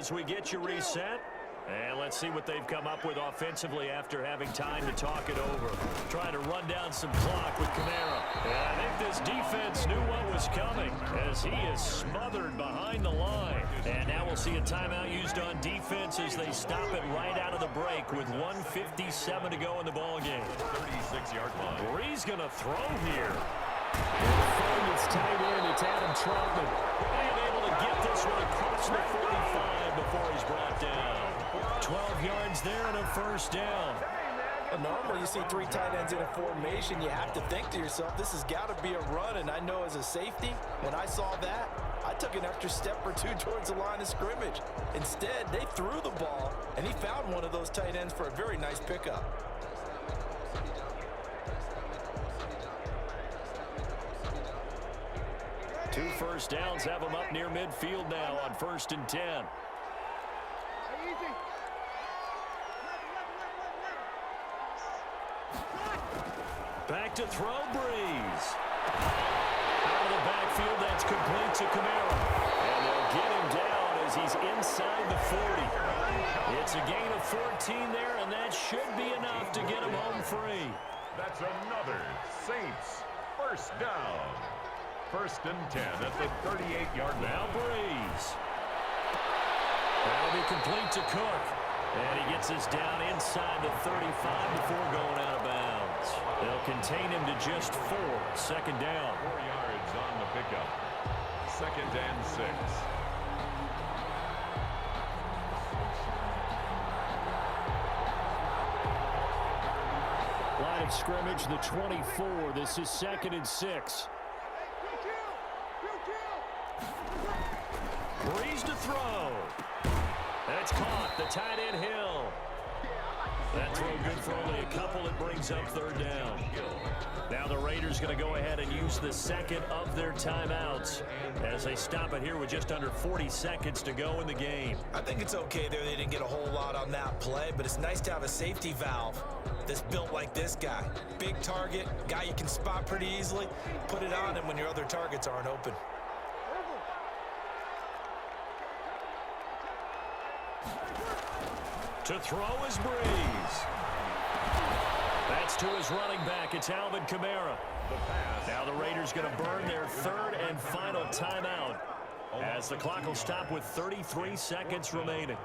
as we get you reset. And let's see what they've come up with offensively after having time to talk it over. Trying to run down some clock with Kamara. And I think this defense knew what was coming as he is smothered behind the line. And now we'll see a timeout used on defense as they stop it right out of the break with 1:57 to go in the ballgame. 36-yard line. Bree's going to throw here. And it's tight end. It's Adam Troutman. Being able to get this one across the 45 before he's brought down. 12 yards there and a first down. Normally you see three tight ends in a formation, you have to think to yourself, this has got to be a run. And I know as a safety, when I saw that, I took an extra step or two towards the line of scrimmage. Instead, they threw the ball, and he found one of those tight ends for a very nice pickup. Two first downs have them up near midfield now on 1st and 10. Back to throw, Breeze. Out of the backfield, that's complete to Kamara. And they'll get him down as he's inside the 40. It's a gain of 14 there, and that should be enough to get him home free. That's another Saints first down. 1st and 10 at the 38-yard line. Now Breeze. That'll be complete to Cook. And he gets us down inside the 35 before going out of bounds. They'll contain him to just 4. 2nd down. 4 yards on the pickup. 2nd and 6. Line of scrimmage, the 24. This is 2nd and 6. Breeze to throw. That's caught. The tight end Hill. That throw good for only a couple. It brings up 3rd down. Now the Raiders going to go ahead and use the second of their timeouts as they stop it here with just under 40 seconds to go in the game. I think it's okay there. They didn't get a whole lot on that play, but it's nice to have a safety valve that's built like this guy. Big target, guy you can spot pretty easily. Put it on him when your other targets aren't open. To throw is Breeze. That's to his running back. It's Alvin Kamara. Now the Raiders going to burn their 3rd and final timeout as the clock will stop with 33 seconds remaining.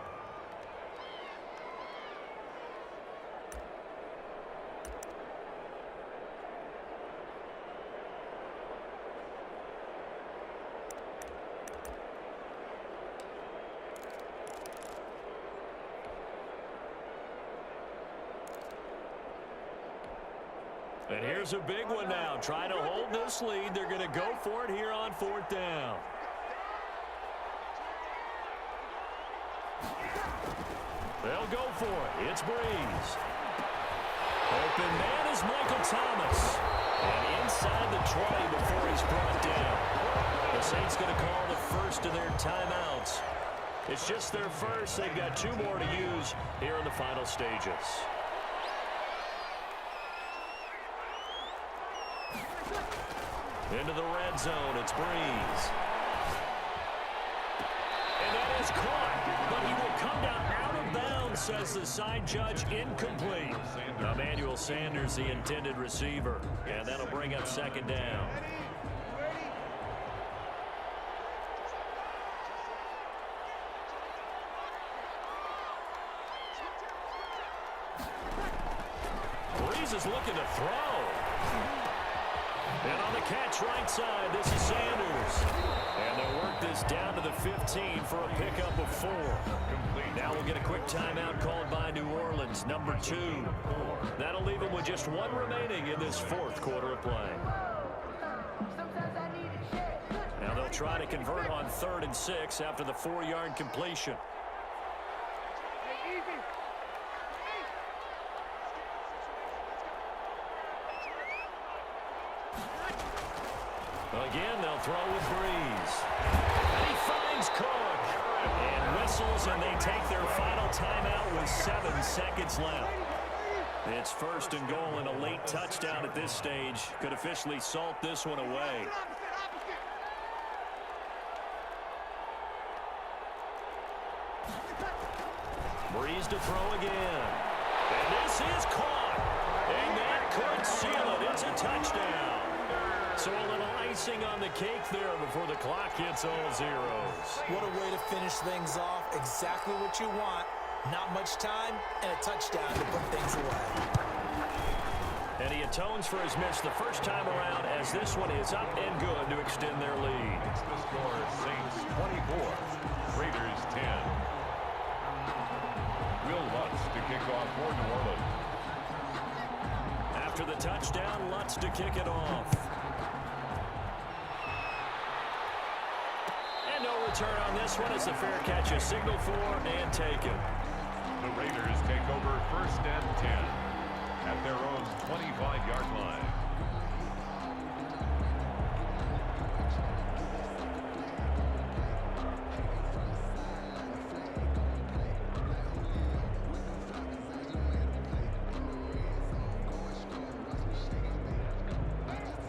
And here's a big one now. Trying to hold this lead. They're going to go for it here on 4th down. They'll go for it. It's Breeze. Open man is Michael Thomas. And inside the 20 before he's brought down. The Saints going to call the first of their timeouts. It's just their first. They've got 2 more to use here in the final stages. Into the red zone, it's Breeze. And that is caught, but he will come down out of bounds, says the side judge, incomplete. Emmanuel Sanders, the intended receiver, and that'll bring up 2nd down. Breeze is looking to throw. And on the catch right side, this is Sanders. And they'll work this down to the 15 for a pickup of 4. Now we'll get a quick timeout called by New Orleans, number 2. That'll leave them with just 1 remaining in this 4th quarter of play. Now they'll try to convert on 3rd and 6 after the 4-yard completion. Again, they'll throw with Breeze. And he finds Cook. And whistles, and they take their final timeout with 7 seconds left. It's 1st and goal and a late touchdown at this stage. Could officially salt this one away. Breeze to throw again. And this is caught. And that could seal it. It's a touchdown. So a little icing on the cake there before the clock hits all zeros. What a way to finish things off. Exactly what you want. Not much time and a touchdown to put things away. And he atones for his miss the first time around as this one is up and good to extend their lead. It's the score, Saints 24, Raiders 10. Will Lutz to kick off for New Orleans. After the touchdown, Lutz to kick it off. And no return on this one as the fair catch is signaled for and taken. The Raiders take over 1st and 10 at their own 25-yard line.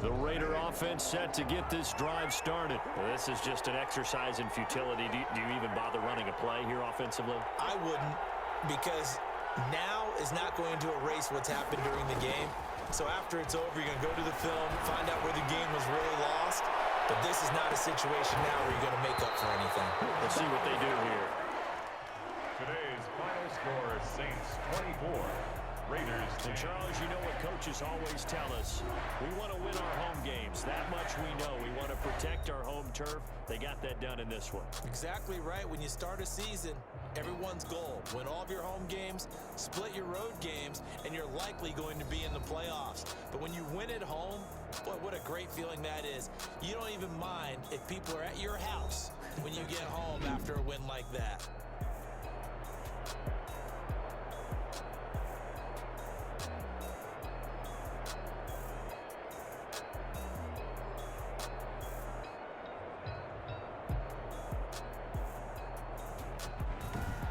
The Raider offense set to get this drive started. Well, this is just an exercise in futility. Do you even bother running a play here offensively? I wouldn't, because now is not going to erase what's happened during the game. So after it's over, you're going to go to the film, find out where the game was really lost. But this is not a situation now where you're going to make up for anything. We'll see what they do here. Today's final score, Saints 24, Raiders 10. And Charles, you know what coaches always tell us. We want to win our home games. That much we know. We want to protect our home turf. They got that done in this one. Exactly right. When you start a season, everyone's goal: win all of your home games, split your road games, and you're likely going to be in the playoffs. But when you win at home, boy, what a great feeling that is. You don't even mind if people are at your house when you get home after a win like that.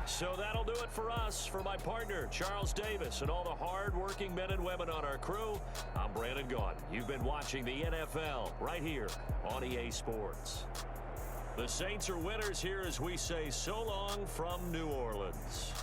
So that'll do it for us. For my partner, Charles Davis, and all the hard-working men and women on our crew, I'm Brandon Gaudin. You've been watching the NFL right here on EA Sports. The Saints are winners here as we say so long from New Orleans.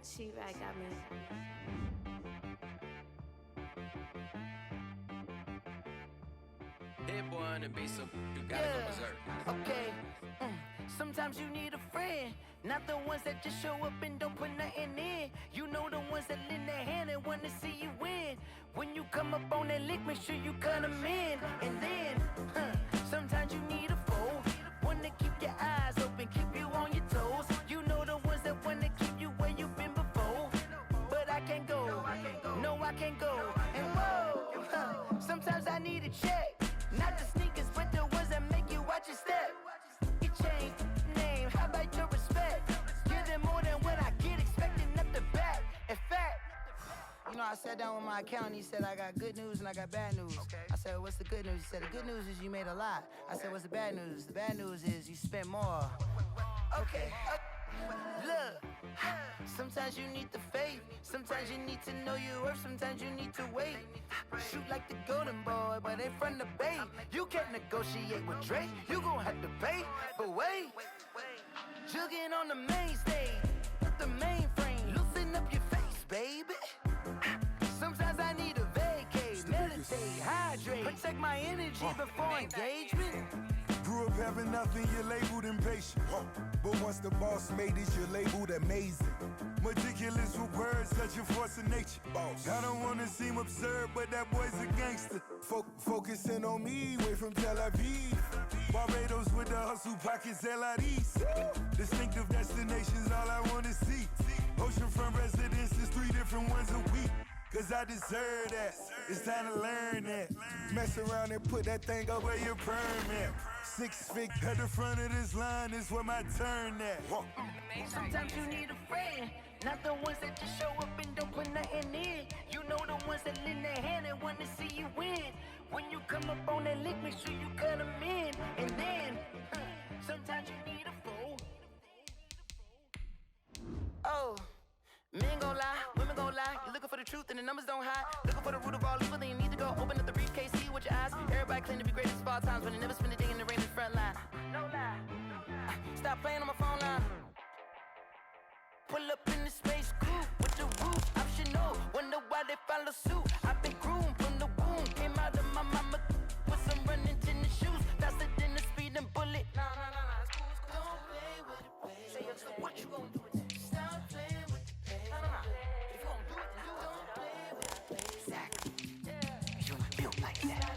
cblack got me. Hit boy on the beat, so you gotta go berserk. Okay. Sometimes you need a friend, not the ones that just show up and don't put nothing in. You know the ones that lend their hand and wanna see you win. When you come up on that lick, make sure you cut them in. And then, sometimes you need a foe, one to keep your eyes open, keep you on your toes. You know the ones that wanna keep you where you've been before. But I can't go, no I can't go. And whoa, sometimes I need a check. Not the sneakers, but the ones that make you watch your step. You change name, how about your respect? Give them more than what I get, expecting nothing back. In fact, you know, I sat down with my accountant, he said I got good news and I got bad news. I said, what's the good news? He said, the good news is you made a lot. I said, what's the bad news? The bad news is you spent more. Okay, look, sometimes you need the faith, sometimes you need to know your worth, sometimes you need to wait. Shoot like the golden boy, but ain't from the bay. You can't negotiate with Drake, you gon' have to pay. But wait, jugging on the main stage, the mainframe, loosen up your face, baby. Sometimes I need a vacate, meditate, hydrate, protect my energy before engagement. Grew up having nothing, you're labeled impatient. But once the boss made it, you're labeled amazing. Meticulous with words, such a force of nature. I don't wanna seem absurd, but that boy's a gangster. Focusing on me, way from Tel Aviv. Barbados with the hustle, pockets LIDs. Distinctive destinations, all I wanna see. Oceanfront residences, 3 different ones a week. Cause I deserve that, it's time to learn that. Mess around and put that thing up where your permit. 6 feet at the front of this line is where my turn at. Sometimes you need a friend, not the ones that just show up and don't put nothing in. You know the ones that lend their hand and wanna see you win. When you come up on that lick, make sure you cut them in. And then, sometimes you need a foe. Oh. Men gon' lie, women gon' lie. You're looking for the truth and the numbers don't hide. Looking for the root of all evil, then you need to go open up the briefcase, see with your eyes. Everybody claim to be greatest of all times, but they never spend a day in the rain in the front line. No lie. Stop playing on my phone line. Pull up in the space coupe with the roof optional. Wonder why they follow suit. I've been groomed from the womb. Came out of my mama with some running tennis shoes. Faster than the speeding bullet. No, it's cool, it's cool. Don't play with it, baby. Say so what you gon' do with it? Stop playing with it. If you gon' do it, then don't play with it. Exactly. You ain't built like that.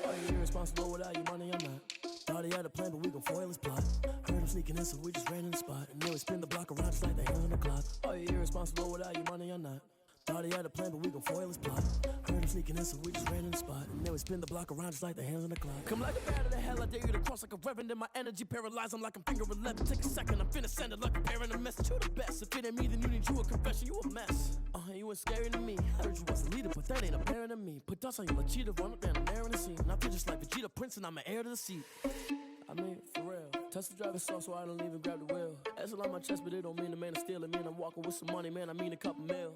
Are you irresponsible without your money? I'm not. Thought he had a plan, but we gon' foil his plot. Heard him sneaking in, so we just ran in the spot. And then we spin the block around just like the hands on the clock. Are you irresponsible without your money? I'm not. Thought he had a plan, but we gon' foil his plot. Heard him sneaking in, so we just ran in the spot. And then we spin the block around just like the hands on the clock. Come like a bat of the hell, I dare you to cross like a reverend. In my energy paralyzed, I'm like I'm finger 11. Take a second, I'm finna send it like a parent a message. You the best, if it ain't me, then you need you a confession. You a mess, you ain't scary to me. I heard you was a leader, but that ain't apparent to me. Put dust on you like cheetah, run up down the air in the scene. And I feel just like Vegeta Prince, and I'm an heir to the seat. I mean, for real. Tesla driver sauce, so I don't even grab the wheel. S on my chest, but it don't mean the man is stealing. Man, I'm walking with some money, man, I mean a couple mil.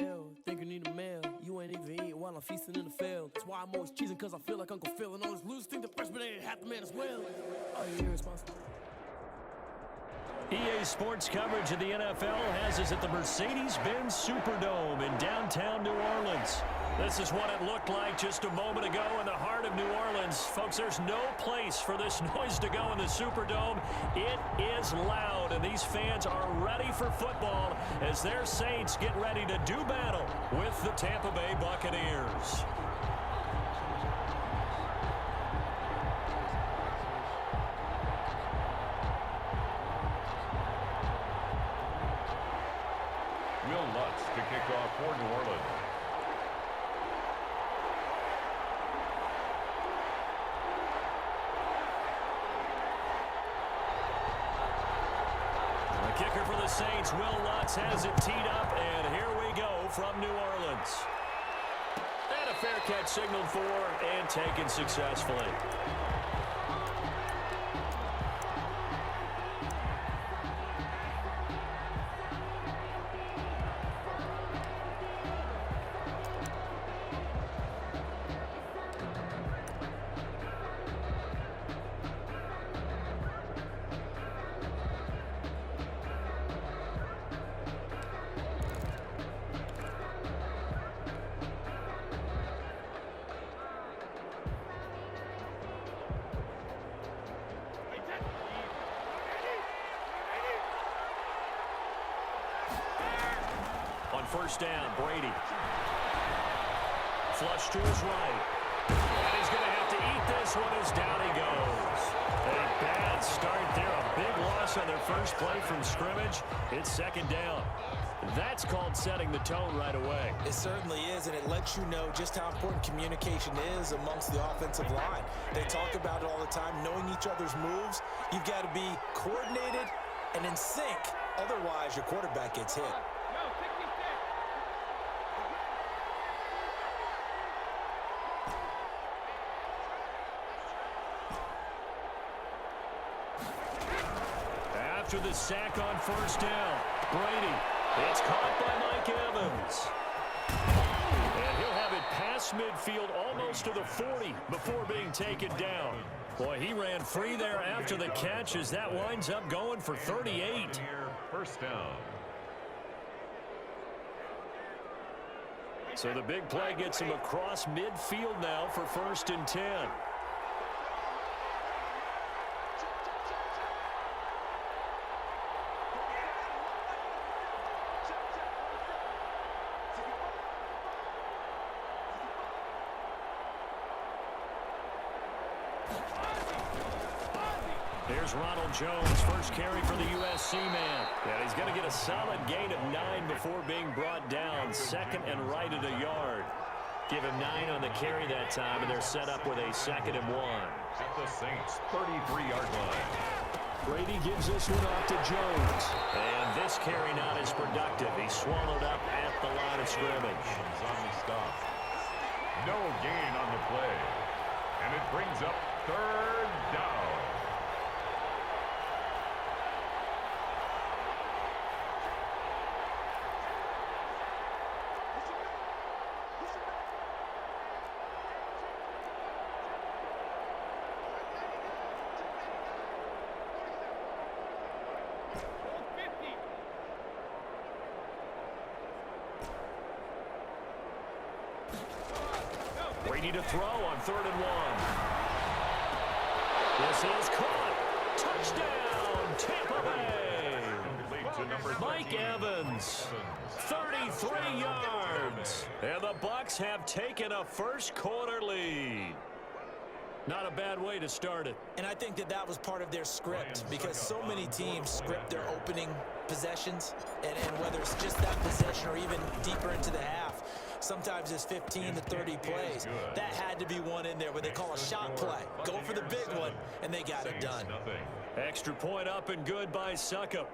Ew, think you need a meal. You ain't even eating while I'm feasting in the field. That's why I'm always cheesing, cause I feel like Uncle Phil. And all this losers think the freshman ain't half the man as well. Are you irresponsible? EA Sports coverage of the NFL has us at the Mercedes-Benz Superdome in downtown New Orleans. This is what it looked like just a moment ago in the heart of New Orleans. Folks, there's no place for this noise to go in the Superdome. It is loud, and these fans are ready for football as their Saints get ready to do battle with the Tampa Bay Buccaneers. Will Lutz to kick off for New Orleans. The kicker for the Saints, Will Lutz, has it teed up, and here we go from New Orleans. And a fair catch signaled for and taken successfully. first down. Brady. Flush to his right. And he's going to have to eat this one as down he goes. A bad start there. A big loss on their first play from scrimmage. It's second down. That's called setting the tone right away. It certainly is, and it lets you know just how important communication is amongst the offensive line. They talk about it all the time, knowing each other's moves. You've got to be coordinated and in sync. Otherwise, your quarterback gets hit. After the sack on first down, Brady. It's caught by Mike Evans. And he'll have it past midfield almost to the 40 before being taken down. Boy, he ran free there after the catch as that winds up going for 38. First down. So the big play gets him across midfield now for 1st and 10. Here's Ronald Jones, first carry for the USC man. And he's going to get a solid gain of 9 before being brought down. Second and right at a yard. Give him 9 on the carry that time, and they're set up with a 2nd and 1. At the Saints' 33-yard line. Brady gives this one off to Jones. And this carry not as productive. He's swallowed up at the line of scrimmage. On the stop. No gain on the play. And it brings up 3rd down. Brady to throw on 3rd and 1. This is caught. Touchdown, Tampa Bay. Mike Evans, 33 yards. And the Bucs have taken a first quarter lead. Not a bad way to start it. And I think that was part of their script, because so many teams script their opening possessions, and whether it's just that possession or even deeper into the half, sometimes it's 15 to 30 plays. That had to be one in there where they call a shot play. Go for the big one, and they got it done. Extra point up and good by Succop.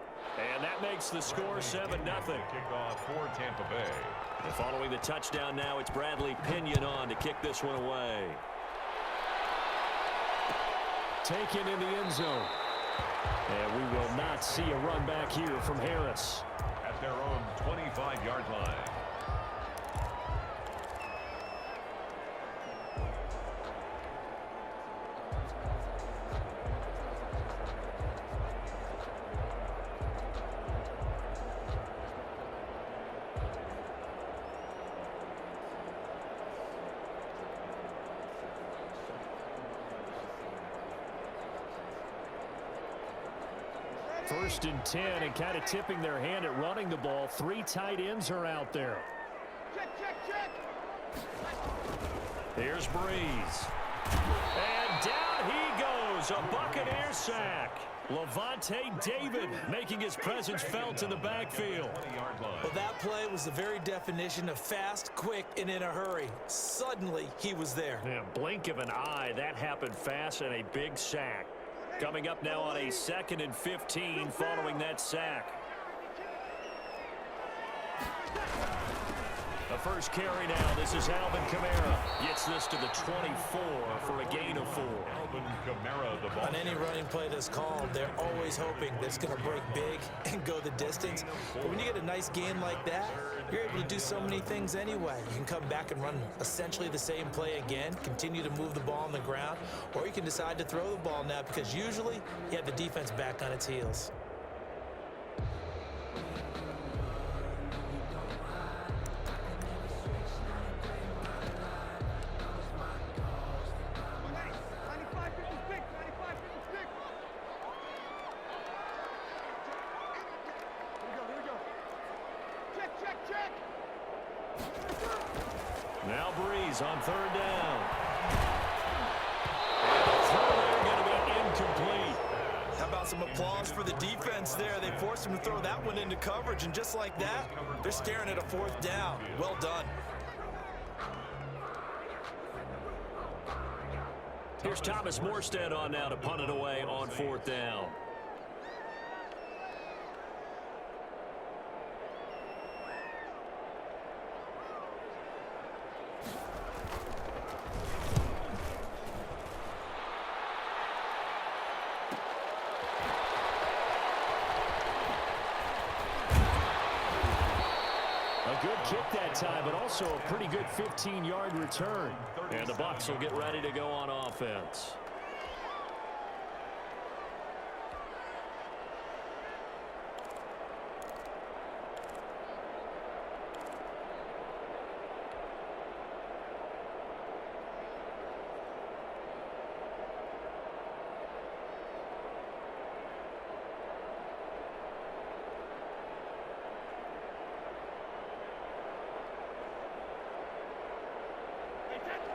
And that makes the score 7-0. Kickoff for Tampa Bay. And following the touchdown now, it's Bradley Pinion on to kick this one away. Taken in the end zone. And we will not see a run back here from Harris. At their own 25-yard line. First and 10, and kind of tipping their hand at running the ball. 3 tight ends are out there. Check. Here's Breeze. And down he goes. A Buccaneer sack. Levante David making his presence felt in the backfield. Well, that play was the very definition of fast, quick, and in a hurry. Suddenly, he was there. Yeah, blink of an eye. That happened fast, and a big sack. Coming up now on a 2nd and 15 following that sack. The first carry now. This is Alvin Kamara. Gets this to the 24 for a gain of 4. Alvin Kamara, the ball. On any running play that's called, they're always hoping that it's going to break big and go the distance. But when you get a nice gain like that, you're able to do so many things anyway. You can come back and run essentially the same play again, continue to move the ball on the ground, or you can decide to throw the ball now because usually you have the defense back on its heels. Check. is on third down. And the throw there going to be incomplete. How about some applause for the defense there? They forced him to throw that one into coverage, and just like that, they're staring at a fourth down. Well done. Here's Thomas Morstead on now to punt it away on fourth down. A good kick that time, but also a pretty good 15-yard return. And the Bucs will get ready to go on offense.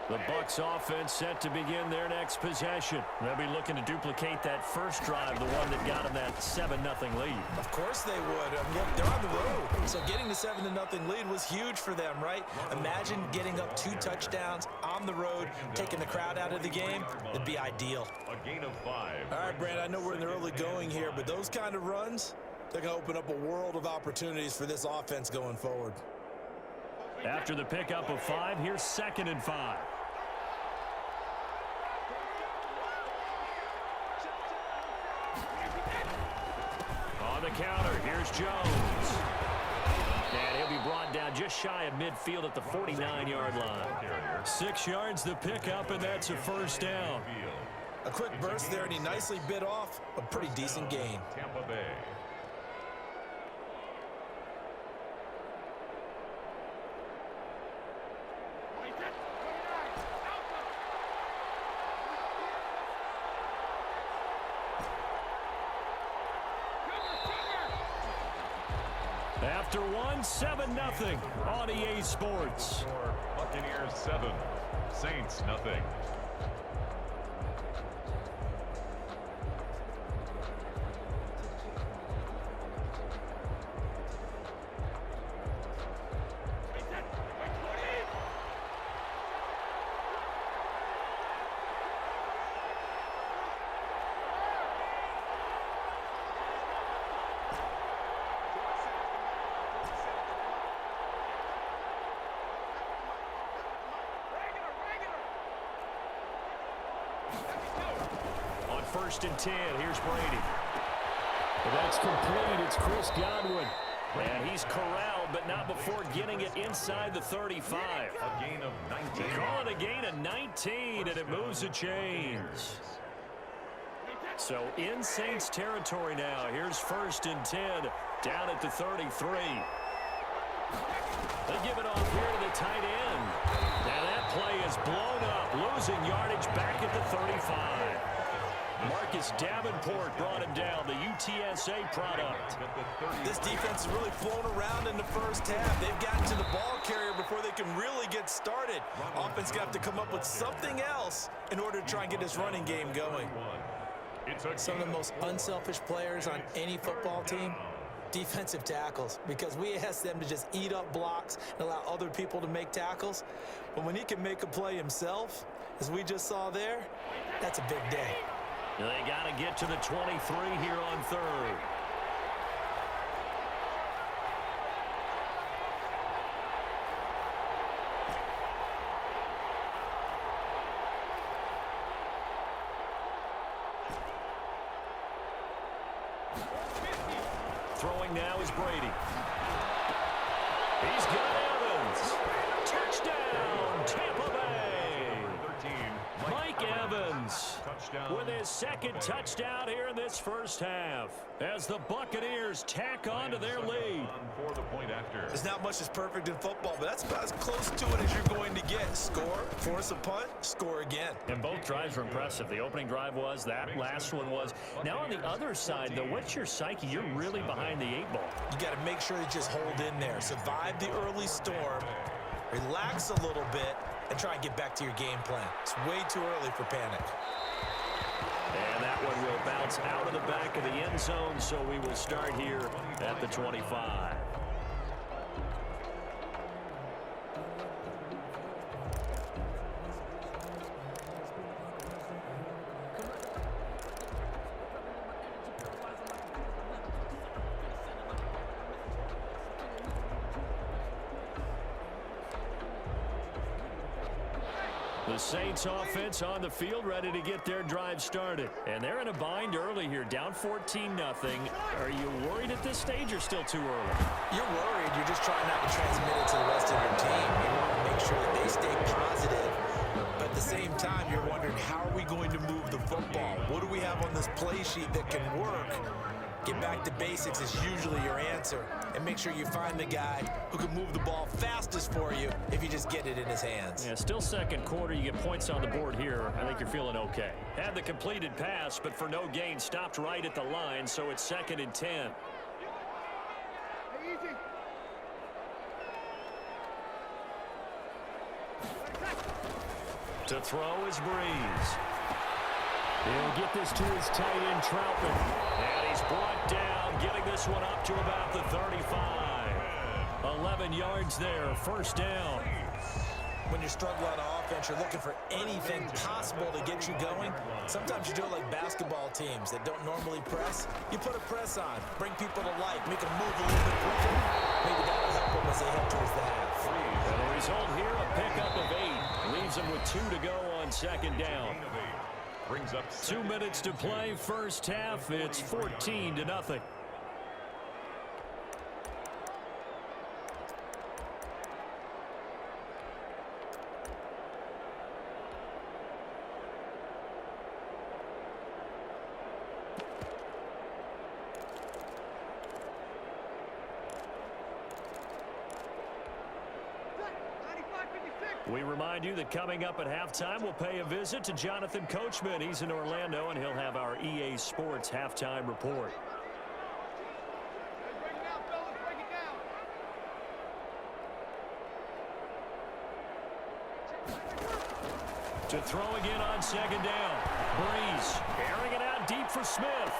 The Bucs offense set to begin their next possession. They'll be looking to duplicate that first drive, the one that got them that 7-0 lead. Of course they would. Look, they're on the road. So getting the 7-0 lead was huge for them, right? Imagine getting up 2 touchdowns on the road, taking the crowd out of the game. It'd be ideal. A gain of 5. All right, Brand, I know we're in the early going here, but those kind of runs, they're going to open up a world of opportunities for this offense going forward. After the pickup of 5, here's 2nd and 5. On the counter, here's Jones. And he'll be brought down just shy of midfield at the 49-yard line. 6 yards the pickup, and that's a first down. A quick burst there, and he nicely bit off a pretty decent gain. Tampa Bay. After 7-0 on EA Sports. Buccaneers 7, Saints nothing. First and 10. Here's Brady. That's complete. It's Chris Godwin. And he's corralled, but not before getting it inside the 35. A gain of 19. Call it a gain of 19, and it moves the chains. So in Saints territory now. Here's 1st and 10 down at the 33. They give it off here to the tight end. Now that play is blown up, losing yardage back at the 35. Marcus Davenport brought him down, the UTSA product. This defense is really flown around in the first half. They've gotten to the ball carrier before they can really get started. Offense got to come up with something else in order to try and get this running game going. Some of the most unselfish players on any football team, defensive tackles, because we ask them to just eat up blocks and allow other people to make tackles. But when he can make a play himself, as we just saw there, that's a big day. They got to get to the 23 here on 3rd. Throwing now is Brady. He's got Evans. Touchdown, Tampa Bay. 13. Mike Evans with his 2nd touchdown here in this first half as the Buccaneers tack on to their lead. For the point after. There's not much that's perfect in football, but that's about as close to it as you're going to get. Score, force a punt, score again. And both drives were impressive. The opening drive was, that last one was. Now on the other side, though, what's your psyche? You're really behind the 8 ball. You got to make sure you just hold in there. Survive the early storm, relax a little bit, and try and get back to your game plan. It's way too early for panic. And that one will bounce out of the back of the end zone, so we will start here at the 25. The Saints offense on the field, ready to get their drive started. And they're in a bind early here, down 14-0. Are you worried at this stage or still too early? You're worried. You're just trying not to transmit it to the rest of your team. You want to make sure that they stay positive. But at the same time, you're wondering, how are we going to move the football? What do we have on this play sheet that can work? Get back to basics is usually your answer. And make sure you find the guy who can move the ball fastest for you if you just get it in his hands. Yeah, still second quarter. You get points on the board here. I think you're feeling okay. Had the completed pass, but for no gain, stopped right at the line, so it's 2nd and 10. Easy. To throw is Breeze. He'll get this to his tight end, Troutman. And he's brought down, getting this one up to about the 35. 11 yards there, 1st down. When you struggle out of offense, you're looking for anything possible to get you going. Sometimes you do it like basketball teams that don't normally press. You put a press on, bring people to life, make them move a little bit quicker. Maybe that'll help them as they head towards the half. And the result here, a pickup of 8. Leaves them with 2 to go on 2nd down. Brings up 2 minutes to play, first half. It's 14-0. We remind you that coming up at halftime, we'll pay a visit to Jonathan Coachman. He's in Orlando, and he'll have our EA Sports halftime report. Break it down, fellas. Break it down. To throw again on 2nd down. Breeze airing it out deep for Smith.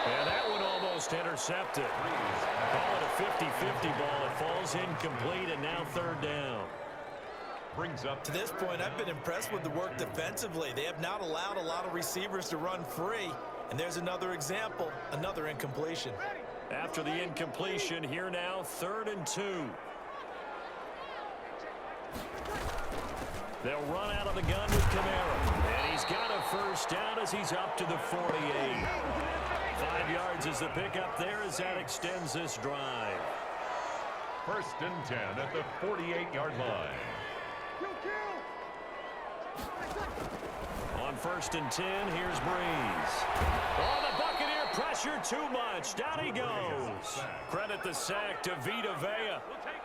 And that one almost intercepted. Call it a 50-50 ball. It falls incomplete, and now 3rd down. brings up. To this point, I've been impressed with the work defensively. They have not allowed a lot of receivers to run free. And there's another example, another incompletion. After the incompletion, here now, 3rd and 2. They'll run out of the gun with Kamara. And he's got a first down as he's up to the 48. 5 yards is the pickup there as that extends this drive. 1st and 10 at the 48-yard line. On 1st and 10, here's Breeze. Oh, the Buccaneer pressure too much. Down he goes. Credit the sack to Vita Vea.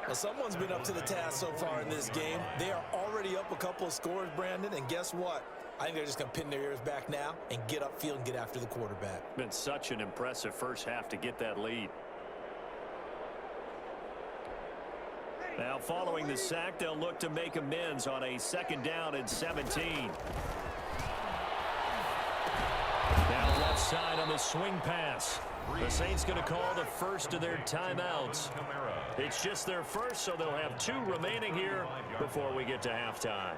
Well, someone's been up to the task so far in this game. They are already up a couple of scores, Brandon, and guess what? I think they're just going to pin their ears back now and get upfield and get after the quarterback. Been such an impressive first half to get that lead. Now, following the sack, they'll look to make amends on a 2nd down and 17. Now left side on the swing pass. The Saints going to call the first of their timeouts. It's just their first, so they'll have 2 remaining here before we get to halftime.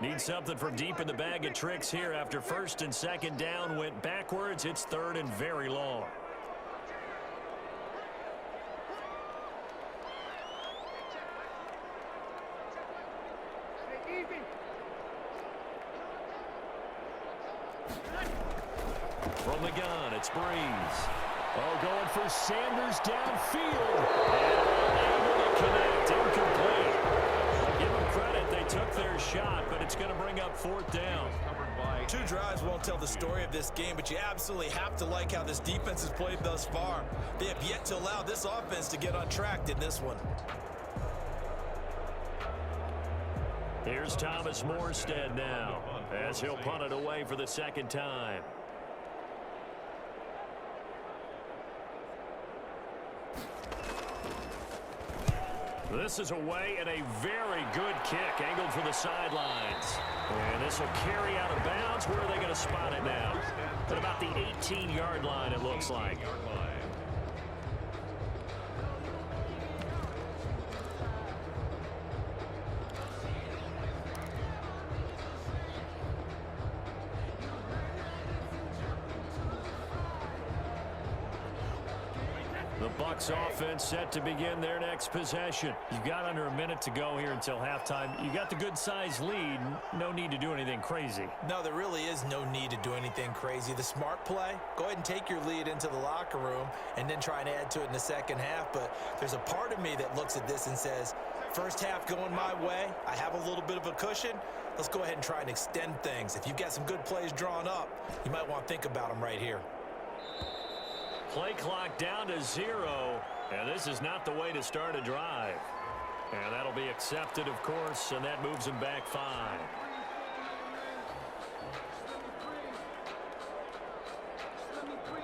Need something from deep in the bag of tricks here after 1st and 2nd down went backwards. It's 3rd and very long. From the gun, it's Breeze. Oh, going for Sanders downfield. And able to connect, incomplete. Give them credit, they took their shot, but it's going to bring up 4th down. 2 drives won't tell the story of this game, but you absolutely have to like how this defense has played thus far. They have yet to allow this offense to get untracked in this one. Here's Thomas Morstead now as he'll punt it away for the second time. This is away and a very good kick angled for the sidelines. And this will carry out of bounds. Where are they going to spot it now? At about the 18-yard line, it looks like. The Bucs offense set to begin their next possession. You've got under a minute to go here until halftime. You got the good-sized lead. No need to do anything crazy. No, there really is no need to do anything crazy. The smart play, go ahead and take your lead into the locker room and then try and add to it in the second half. But there's a part of me that looks at this and says, first half going my way, I have a little bit of a cushion. Let's go ahead and try and extend things. If you've got some good plays drawn up, you might want to think about them right here. Play clock down to 0, and this is not the way to start a drive. And that'll be accepted, of course, and that moves him back 5.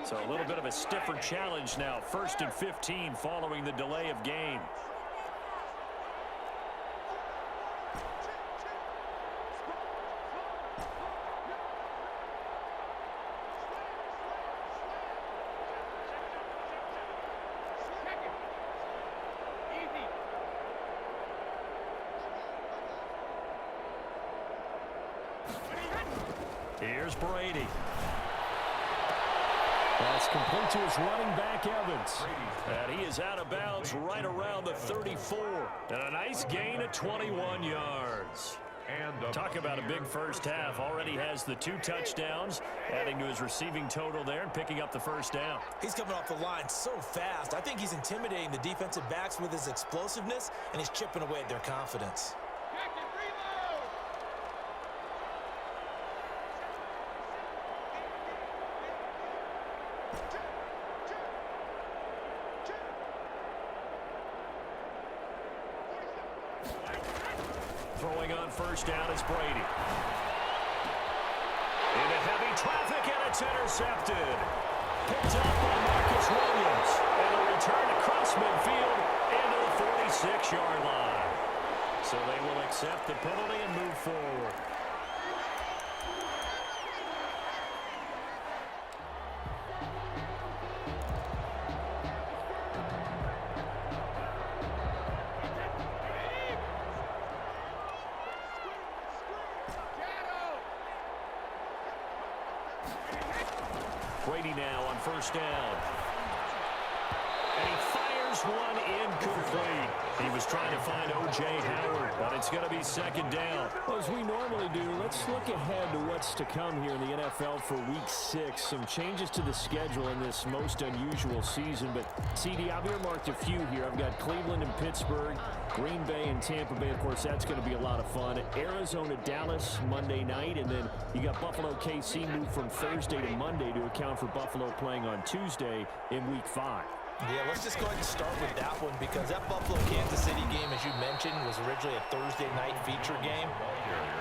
So a little bit of a stiffer challenge now. 1st and 15 following the delay of game. Here's Brady. That's complete to his running back, Evans. And he is out of bounds right around the 34. And a nice gain of 21 yards. Talk about a big first half. Already has the 2 touchdowns, adding to his receiving total there and picking up the first down. He's coming off the line so fast. I think he's intimidating the defensive backs with his explosiveness, and he's chipping away at their confidence. Throwing on first down is Brady. Into heavy traffic, and it's intercepted. Picked up by Marcus Williams. And a return across midfield into the 46-yard line. So they will accept the penalty and move forward. Brady now on first down. And he fires one incomplete. He was trying to find O.J. Howard, but it's going to be second down. Well, as we normally do, let's look ahead to what's to come here in the NFL for Week 6. Some changes to the schedule in this most unusual season. But, CD, I've earmarked a few here. I've got Cleveland and Pittsburgh, Green Bay and Tampa Bay. Of course, that's going to be a lot of fun. Arizona, Dallas, Monday night. And then you got Buffalo, KC moved from Thursday to Monday to account for Buffalo playing on Tuesday in Week 5. Yeah, let's just go ahead and start with that one because that Buffalo-Kansas City game, as you mentioned, was originally a Thursday night feature game.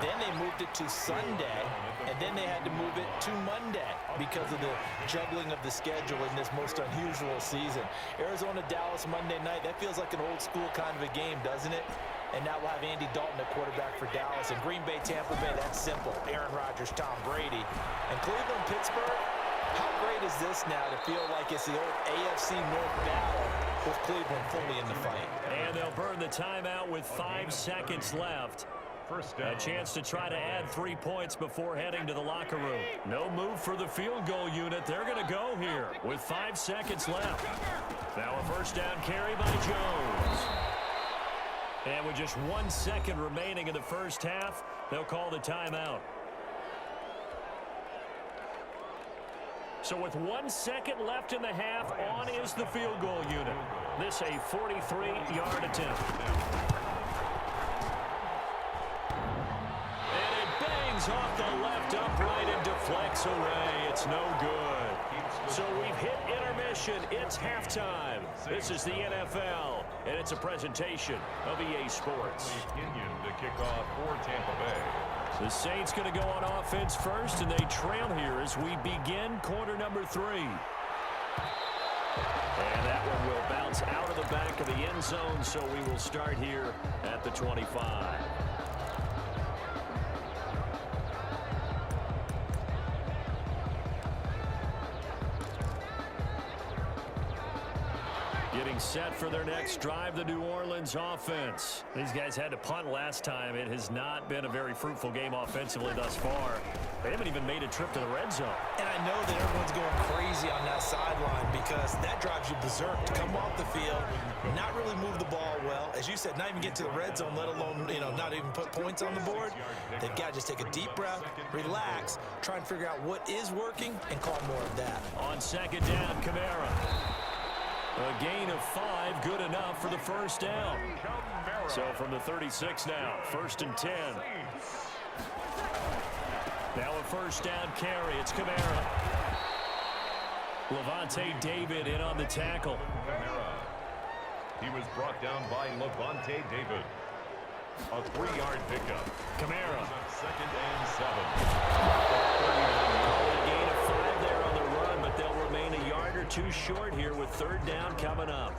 Then they moved it to Sunday, and then they had to move it to Monday because of the juggling of the schedule in this most unusual season. Arizona-Dallas Monday night, that feels like an old-school kind of a game, doesn't it? And now we'll have Andy Dalton at quarterback for Dallas. And Green Bay, Tampa Bay, that's simple. Aaron Rodgers, Tom Brady. And Cleveland, Pittsburgh, how great is this now to feel like it's the old AFC North battle with Cleveland fully in the fight? And they'll burn the timeout with 5 seconds left. A chance to try to add 3 points before heading to the locker room. No move for the field goal unit. They're going to go here with 5 seconds left. Now a first down carry by Jones. And with just 1 second remaining in the first half, they'll call the timeout. So with 1 second left in the half, on is the field goal unit. This a 43-yard attempt. And it bangs off the left upright and deflects away. It's no good. So we've hit intermission. It's halftime. This is the NFL, and it's a presentation of EA Sports. Kenyon to kick off for Tampa Bay. The Saints going to go on offense first, and they trail here as we begin quarter number 3. And that one will bounce out of the back of the end zone, so we will start here at the 25. Getting set for their next drive, the New Orleans offense. These guys had to punt last time. It has not been a very fruitful game offensively thus far. They haven't even made a trip to the red zone. And I know that everyone's going crazy on that sideline because that drives you berserk to come off the field, not really move the ball well. As you said, not even get to the red zone, let alone, not even put points on the board. They've got to just take a deep breath, relax, try and figure out what is working, and call more of that. On second down, Kamara. A gain of 5, good enough for the first down. So from the 36 now, 1st and 10. Now a first down carry. It's Kamara. Levante David in on the tackle. Kamara. He was brought down by Levante David. A 3-yard pickup. Kamara. 2nd and 7. A gain of 5 there on the run, but they'll remain a yard or 2 short here with 3rd down coming up.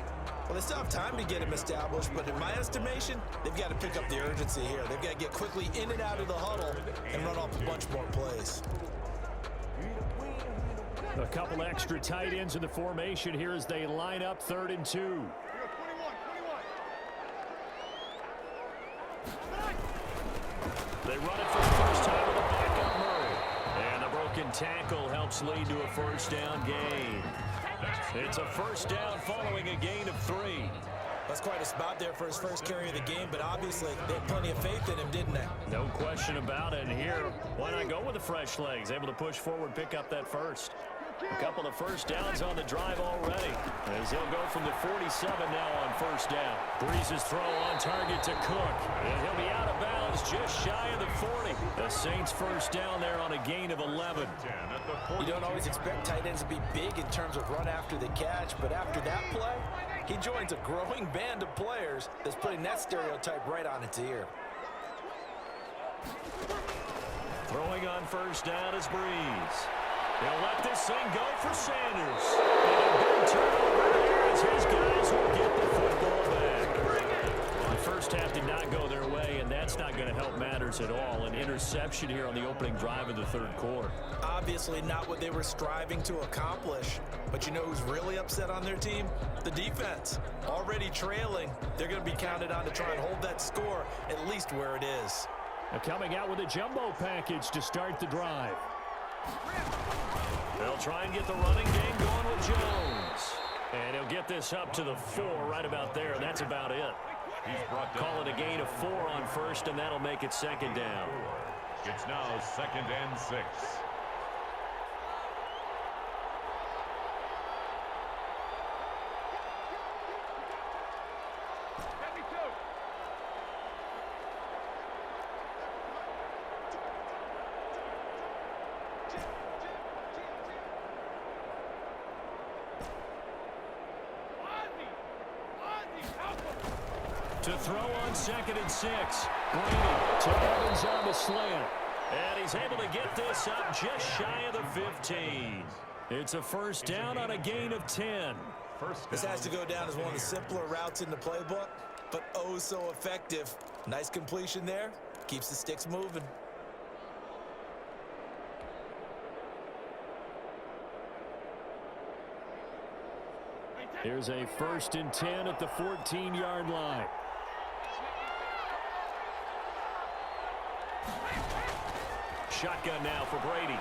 Well, they still have time to get him established, but in my estimation, they've got to pick up the urgency here. They've got to get quickly in and out of the huddle and run off a bunch more plays. A couple extra tight ends in the formation here as they line up 3rd and 2. They run it for the first time with a backup Murray. And the broken tackle helps lead to a first down gain. It's a first down following a gain of 3. That's quite a spot there for his first carry of the game, but obviously they had plenty of faith in him, didn't they? No question about it. And here, why not go with the fresh legs? Able to push forward, pick up that first. A couple of first downs on the drive already, as he'll go from the 47 now on first down. Breeze's throw on target to Cook, and he'll be out of bounds just shy of the 40. The Saints first down there on a gain of 11. You don't always expect tight ends to be big in terms of run after the catch, but after that play, he joins a growing band of players that's putting that stereotype right on its ear. Throwing on first down is Breeze. He'll let this thing go for Sanders. And a big turnover there as his guys will get the football back. The first half did not go their way, and that's not going to help matters at all. An interception here on the opening drive of the 3rd quarter. Obviously not what they were striving to accomplish. But you know who's really upset on their team? The defense. Already trailing, they're going to be counted on to try and hold that score at least where it is. Now coming out with a jumbo package to start the drive. They'll try and get the running game going with Jones. And he'll get this up to the 4 right about there. That's about it. Call it a gain of 4 on first, and that'll make it 2nd down. It's now 2nd and 6. To throw on 2nd and 6. Brady to Evans on the slant. And he's able to get this up just shy of the 15. It's a first down on a gain of 10. This has to go down as one of the simpler routes in the playbook, but oh so effective. Nice completion there. Keeps the sticks moving. Here's a 1st and 10 at the 14-yard line. Shotgun now for Brady.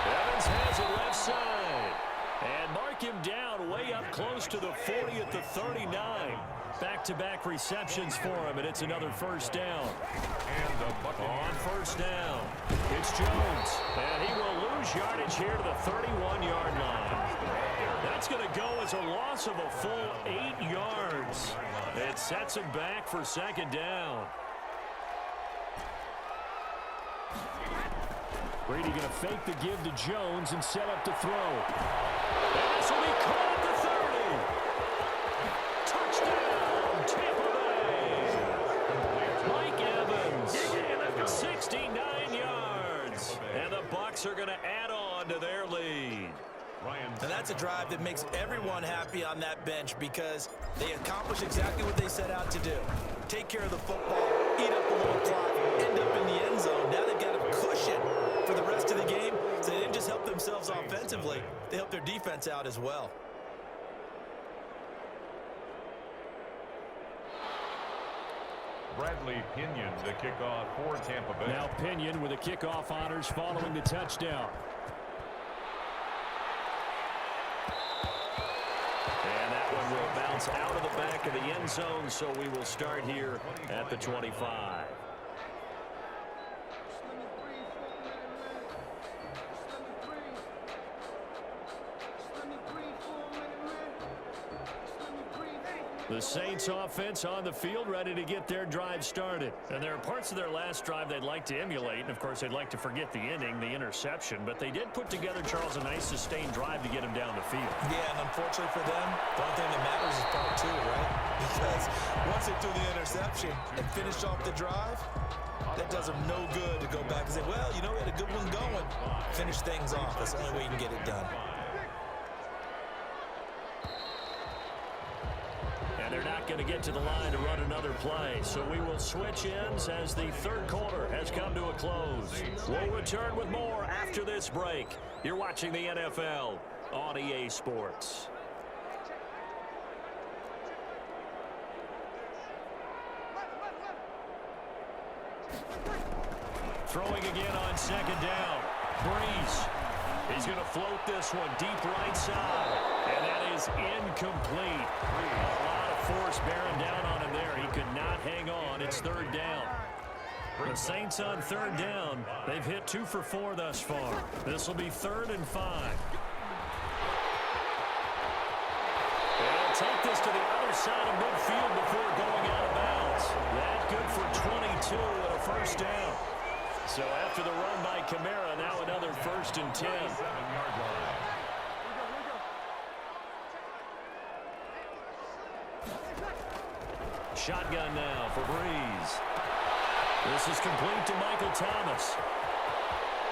Evans has it left side. And mark him down way up close to the 40 at the 39. Back-to-back receptions for him, and it's another first down. On first down, it's Jones. And he will lose yardage here to the 31-yard line. That's going to go as a loss of a full 8 yards. It sets him back for 2nd down. Brady going to fake the give to Jones and set up to throw. And this will be caught at the 30. Touchdown, Tampa Bay. Mike Evans, 69 yards. And the Bucs are going to add on to their lead. And that's a drive that makes everyone happy on that bench because they accomplish exactly what they set out to do. Take care of the football, eat up a little clock, end up in the end zone. Now they've got a cushion for the rest of the game. So they didn't just help themselves offensively, they helped their defense out as well. Bradley Pinion, the kickoff for Tampa Bay. Now Pinion with the kickoff honors following the touchdown. And that one will bounce out of the back of the end zone, so we will start here at the 25. The Saints offense on the field ready to get their drive started. And there are parts of their last drive they'd like to emulate. And, of course, they'd like to forget the inning, the interception. But they did put together, Charles, a nice sustained drive to get him down the field. Yeah, and unfortunately for them, the only thing that matters is part two, right? Because once they threw the interception and finished off the drive, that does them no good to go back and say, well, you know, we had a good one going. Finish things off. That's the only way you can get it done. And they're not going to get to the line to run another play. So we will switch ends as the third quarter has come to a close. We'll return with more after this break. You're watching the NFL on EA Sports. Throwing again on second down. Breeze. He's going to float this one deep right side. And that is incomplete. A lot of force bearing down on him there. He could not hang on. It's third down. The Saints on third down. They've hit 2 for 4 thus far. This will be 3rd and 5. They'll take this to the other side of midfield before going out of bounds. That good for 22 and a first down. So after the run by Kamara, now another 1st and 10. Shotgun now for Breeze. This is complete to Michael Thomas.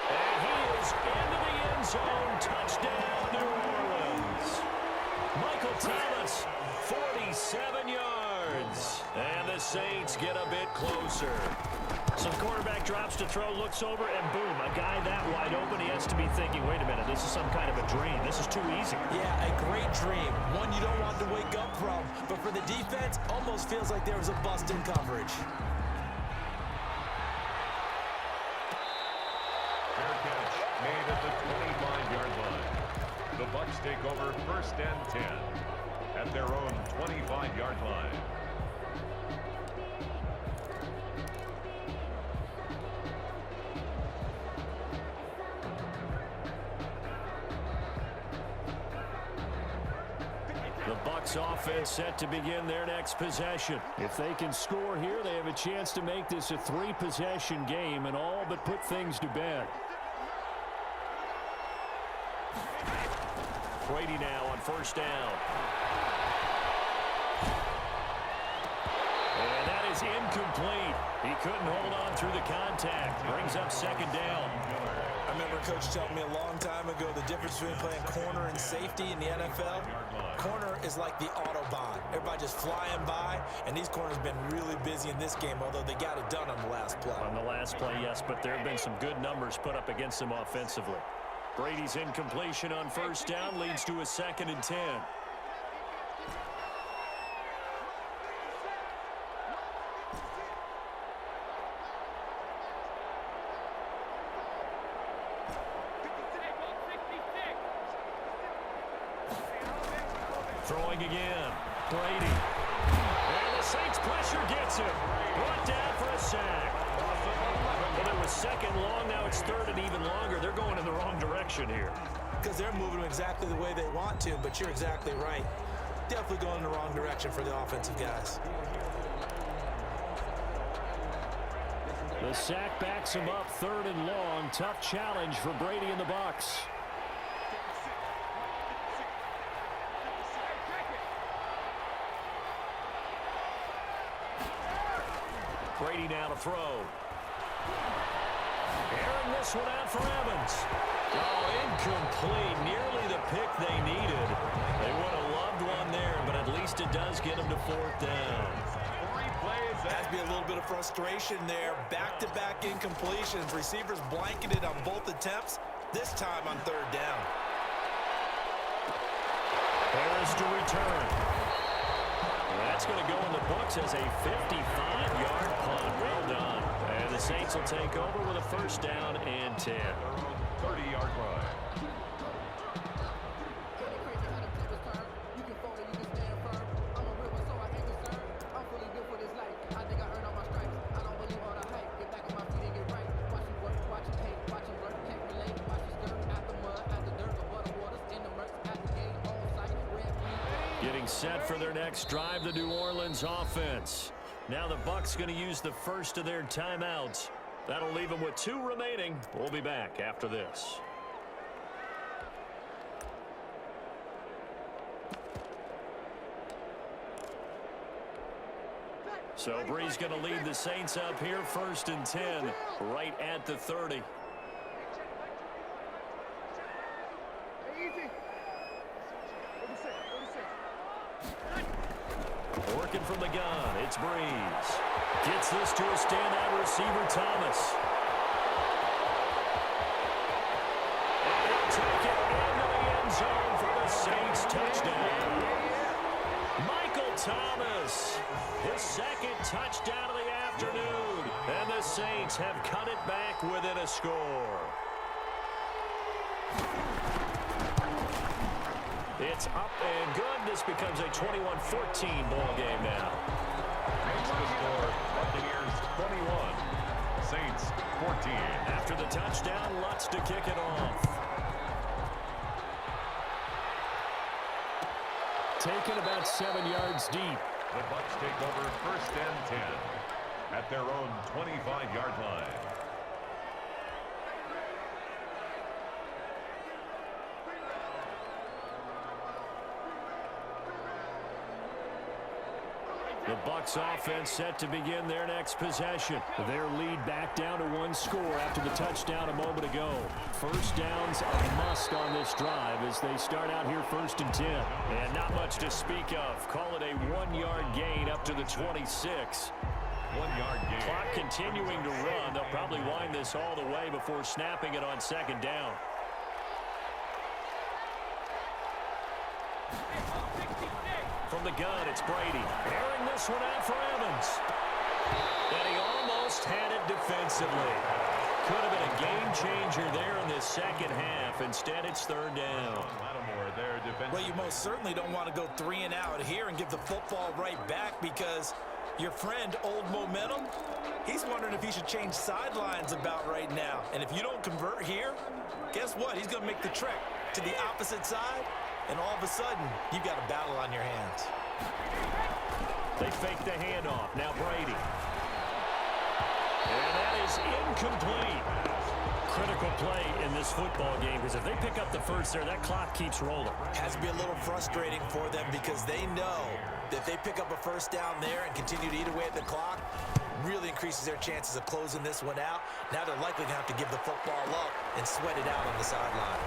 And he is into the end zone. Touchdown, New Orleans. Michael Thomas, 47 yards. And the Saints get a bit closer. So the quarterback drops to throw, looks over, and boom, a guy that wide open, he has to be thinking, wait a minute, this is some kind of a dream. This is too easy. Yeah, a great dream. One you don't want to wake up from. But for the defense, almost feels like there was a bust in coverage. Fair catch made at the 25-yard line. The Bucs take over 1st and 10 at their own 25-yard line. Offense set to begin their next possession. If they can score here, they have a chance to make this a 3-possession game and all but put things to bed. Brady now on 1st down. And that is incomplete. He couldn't hold on through the contact. Brings up 2nd down. I remember Coach telling me a long time ago the difference between playing corner and safety in the NFL. Corner is like the Autobahn. Everybody just flying by, and these corners have been really busy in this game, although they got it done on the last play. On the last play, yes, but there have been some good numbers put up against them offensively. Brady's incompletion on 1st down leads to a 2nd and 10. Throwing again. Brady. And the Saints pressure gets him. Brought down for a sack. Well, it was 2nd long. Now it's 3rd and even longer. They're going in the wrong direction here. Because they're moving exactly the way they want to, but you're exactly right. Definitely going in the wrong direction for the offensive guys. The sack backs him up, 3rd and long. Tough challenge for Brady and the Bucs. Brady now to throw. Airing this one out for Evans. Oh, incomplete. Nearly the pick they needed. They would have loved one there, but at least it does get them to 4th down. Has to be a little bit of frustration there. Back-to-back incompletions. Receivers blanketed on both attempts, this time on 3rd down. Harris to return. That's going to go in the books as a 55-yard punt. Well done. And the Saints will take over with a 1st down and 10. 30-yard line. Getting set for their next drive, the New Orleans offense. Now the Bucs going to use the first of their timeouts. That'll leave them with 2 remaining. We'll be back after this. So Bree's going to lead the Saints up here, 1st and 10, right at the 30. Working from the gun, it's Breeze. Gets this to a standout receiver, Thomas. And he'll take it into the end zone for the Saints touchdown. Michael Thomas, his 2nd touchdown of the afternoon. And the Saints have cut it back within a score. It's up and good. This becomes a 21-14 ball game now. Makes the score Buccaneers 21, Saints 14. After the touchdown, Lutz to kick it off. Taken about 7 yards deep. The Bucs take over 1st and 10 at their own 25-yard line. The Bucs offense set to begin their next possession. Their lead back down to 1 score after the touchdown a moment ago. 1st down's a must on this drive as they start out here 1st and 10. And not much to speak of. Call it a 1-yard gain up to the 26. 1-yard gain. Clock continuing to run. They'll probably wind this all the way before snapping it on 2nd down. From the gun, it's Brady. Airing this one out for Evans. And he almost had it defensively. Could have been a game changer there in this 2nd half. Instead, it's 3rd down. Well, you most certainly don't want to go 3 and out here and give the football right back because your friend, Old Momentum, he's wondering if he should change sidelines about right now. And if you don't convert here, guess what? He's going to make the trek to the opposite side. And all of a sudden, you've got a battle on your hands. They fake the handoff. Now Brady. And that is incomplete. Critical play in this football game because if they pick up the first there, that clock keeps rolling. Has to be a little frustrating for them because they know that if they pick up a 1st down there and continue to eat away at the clock, really increases their chances of closing this one out. Now they're likely going to have to give the football up and sweat it out on the sideline.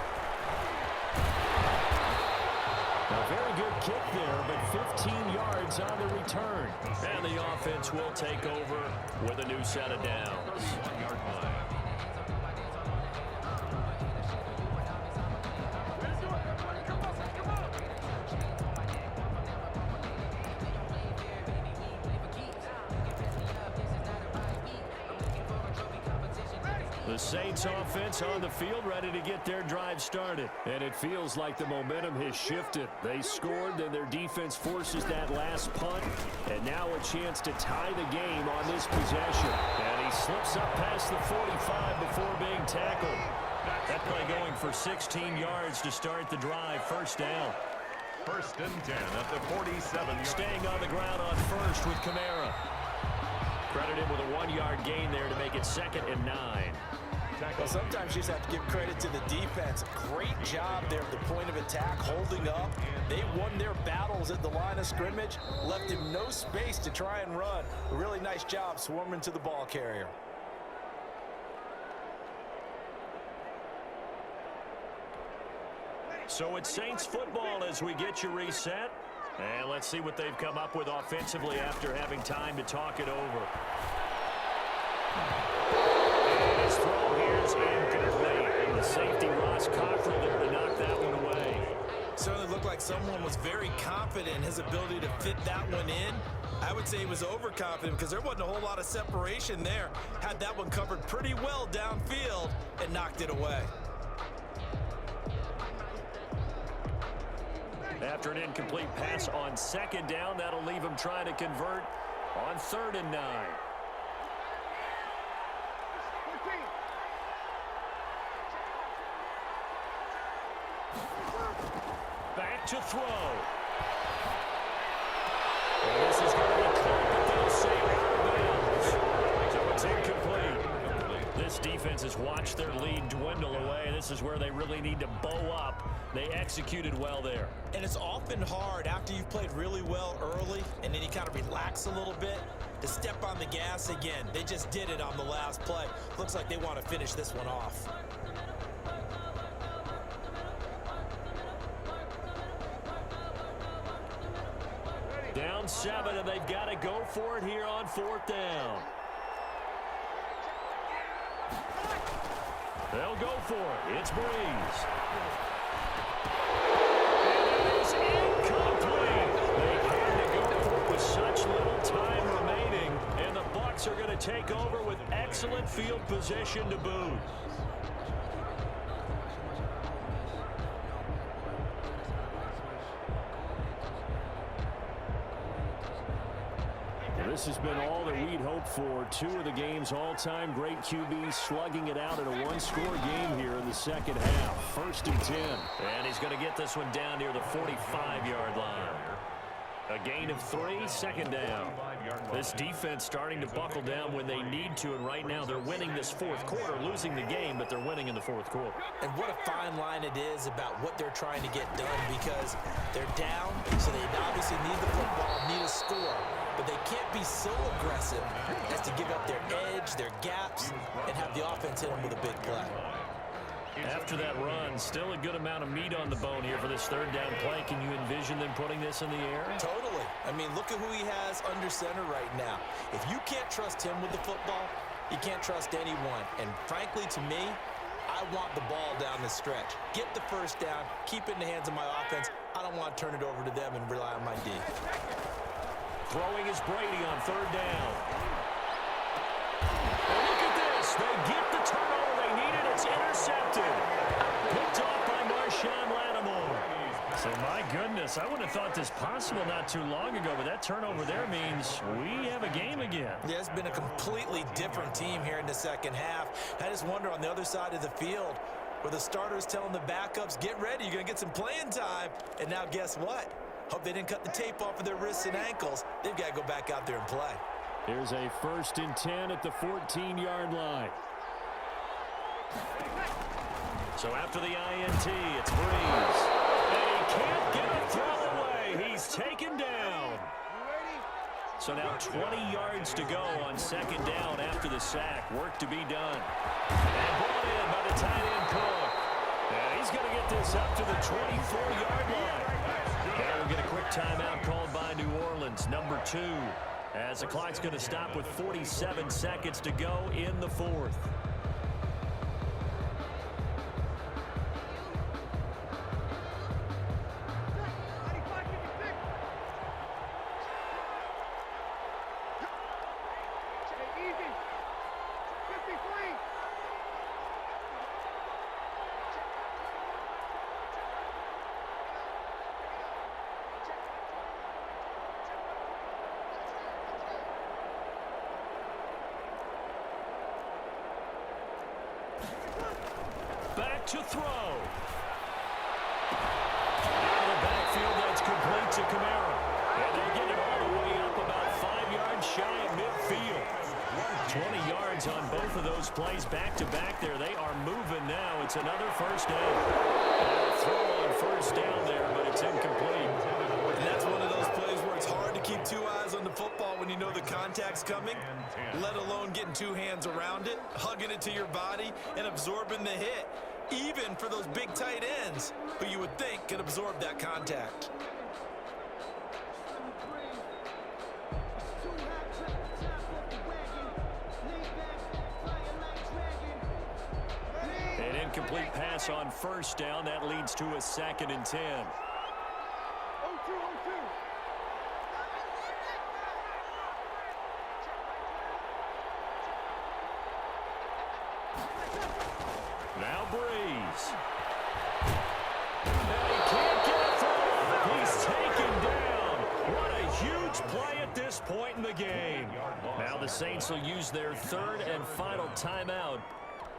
A very good kick there, but 15 yards on the return. And the offense will take over with a new set of downs. 1-yard line. The Saints offense on the field ready to get their drive started. And it feels like the momentum has shifted. They scored, then their defense forces that last punt. And now a chance to tie the game on this possession. And he slips up past the 45 before being tackled. That play going for 16 yards to start the drive. 1st down. 1st and 10 at the 47. Staying on the ground on 1st with Kamara. Credit him with a 1-yard gain there to make it 2nd and 9. Well, sometimes you just have to give credit to the defense. Great job there at the point of attack, holding up. They won their battles at the line of scrimmage, left him no space to try and run. A really nice job swarming to the ball carrier. So it's Saints football as we get you reset. And let's see what they've come up with offensively after having time to talk it over. And his throw here's incomplete. And the safety, Ross Cockrell, there to knock that one away. Certainly looked like someone was very confident in his ability to fit that one in. I would say he was overconfident because there wasn't a whole lot of separation there. Had that one covered pretty well downfield and knocked it away. After an incomplete pass on 2nd down, that'll leave him trying to convert on 3rd and 9. Back to throw. And this is going to be caught, but they'll say out of bounds. So it's incomplete. This defense has watched their lead dwindle away. This is where they really need to bow up. They executed well there. And it's often hard after you've played really well early and then you kind of relax a little bit to step on the gas again. They just did it on the last play. Looks like they want to finish this one off. Down 7, and they've got to go for it here on 4th down. They'll go for it. It's Breeze. And it is incomplete. They had to go for it with such little time remaining, and the Bucs are going to take over with excellent field position to boot. This has been all that we'd hoped for. 2 of the game's all-time great QBs slugging it out in a one-score game here in the 2nd half. 1st and 10. And he's going to get this one down near the 45-yard line. A gain of 3, 2nd down. This defense starting to buckle down when they need to, and right now they're winning this 4th quarter, losing the game, but they're winning in the 4th quarter. And what a fine line it is about what they're trying to get done, because they're down, so they obviously need the football, need a score, but they can't be so aggressive as to give up their edge, their gaps, and have the offense hit them with a big play. After that run, still a good amount of meat on the bone here for this 3rd down play. Can you envision them putting this in the air? Totally. I mean, look at who he has under center right now. If you can't trust him with the football, you can't trust anyone. And frankly, to me, I want the ball down the stretch. Get the 1st down, keep it in the hands of my offense. I don't want to turn it over to them and rely on my D. Throwing is Brady on 3rd down. And look at this. They get the turnover they needed. It's intercepted. Picked off by Marshawn Lattimore. So, my goodness, I wouldn't have thought this possible not too long ago, but that turnover there means we have a game again. Yeah, it's been a completely different team here in the 2nd half. I just wonder on the other side of the field where the starters telling the backups, get ready, you're going to get some playing time. And now guess what? Hope they didn't cut the tape off of their wrists and ankles. They've got to go back out there and play. Here's a 1st and 10 at the 14-yard line. So after the INT, it's Breeze. And he can't get a throw away. He's taken down. So now 20 yards to go on 2nd down after the sack. Work to be done. And brought in by the tight end Cook. And he's going to get this up to the 24-yard line. And we'll get a quick timeout called by New Orleans, number 2. As the clock's going to stop with 47 seconds to go in the 4th. Back to throw. Out of the backfield, that's complete to Kamara. And they get it all the way up about 5 yards yards shy of midfield. 20 yards on both of those plays back-to-back there. They are moving now. It's another first down. Throw on first down there, but it's incomplete. And that's one of those plays where it's hard to keep two eyes on the football when you know the contact's coming, let alone getting two hands around it, hugging it to your body, and absorbing the hit, even for those big tight ends who you would think could absorb that contact. An incomplete pass on first down. That leads to a 2nd and 10. Now Breeze. And he can't get it through. He's taken down. What a huge play at this point in the game. Now the Saints will use their 3rd and final timeout,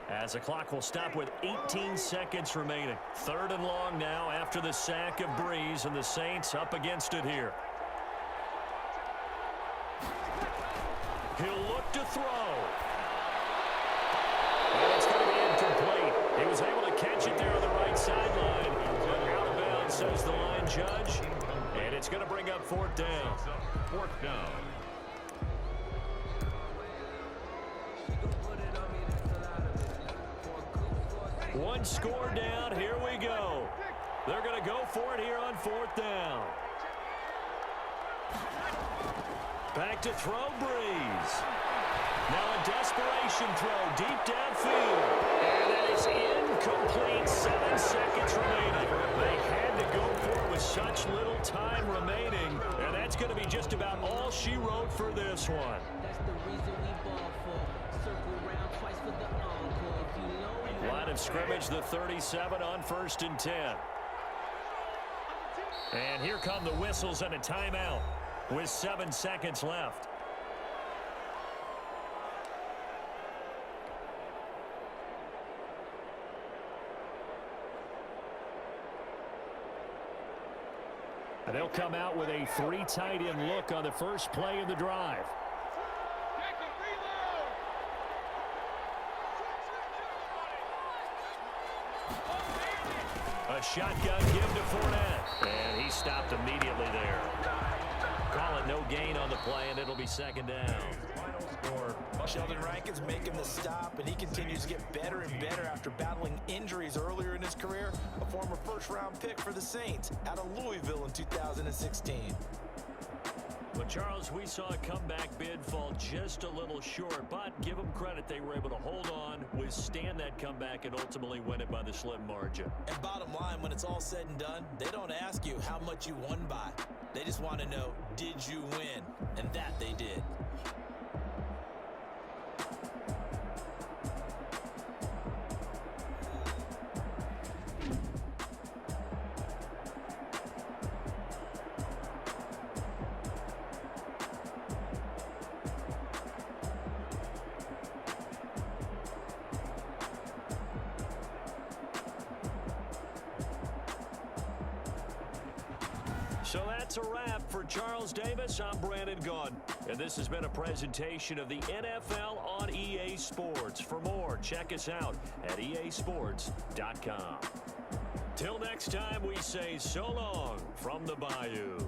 as the clock will stop with 18 seconds remaining. 3rd and long now after the sack of Breeze, and the Saints up against it here. He'll look to throw. And it's going to be incomplete. He was able to catch it there on the right sideline. But out of bounds, says the line judge. And it's going to bring up 4th down. 4th down. One score down. Here we go. They're going to go for it here on 4th down. Back to throw, Breeze. Now a desperation throw deep downfield. And that is incomplete. 7 seconds remaining. They had to go for it with such little time remaining. And that's going to be just about all she wrote for this one. That's the reason we ball for. Circle round twice for the encore. If you know Line of scrimmage, the 37 on 1st and 10. And here come the whistles and a timeout with 7 seconds left. And they'll come out with a 3 tight end look on the first play of the drive. A shotgun give to Fournette. And he stopped immediately there. Call it no gain on the play, and it'll be 2nd down. Sheldon Rankins making the stop, and he continues to get better and better after battling injuries earlier in his career. A former 1st-round pick for the Saints out of Louisville in 2016. Well, Charles, we saw a comeback bid fall just a little short, but give them credit. They were able to hold on, withstand that comeback, and ultimately win it by the slim margin. And bottom line, when it's all said and done, they don't ask you how much you won by. They just want to know, did you win? And that they did. So that's a wrap for Charles Davis. I'm Brandon Gaudin, and this has been a presentation of the NFL on EA Sports. For more, check us out at easports.com. Till next time, we say so long from the Bayou.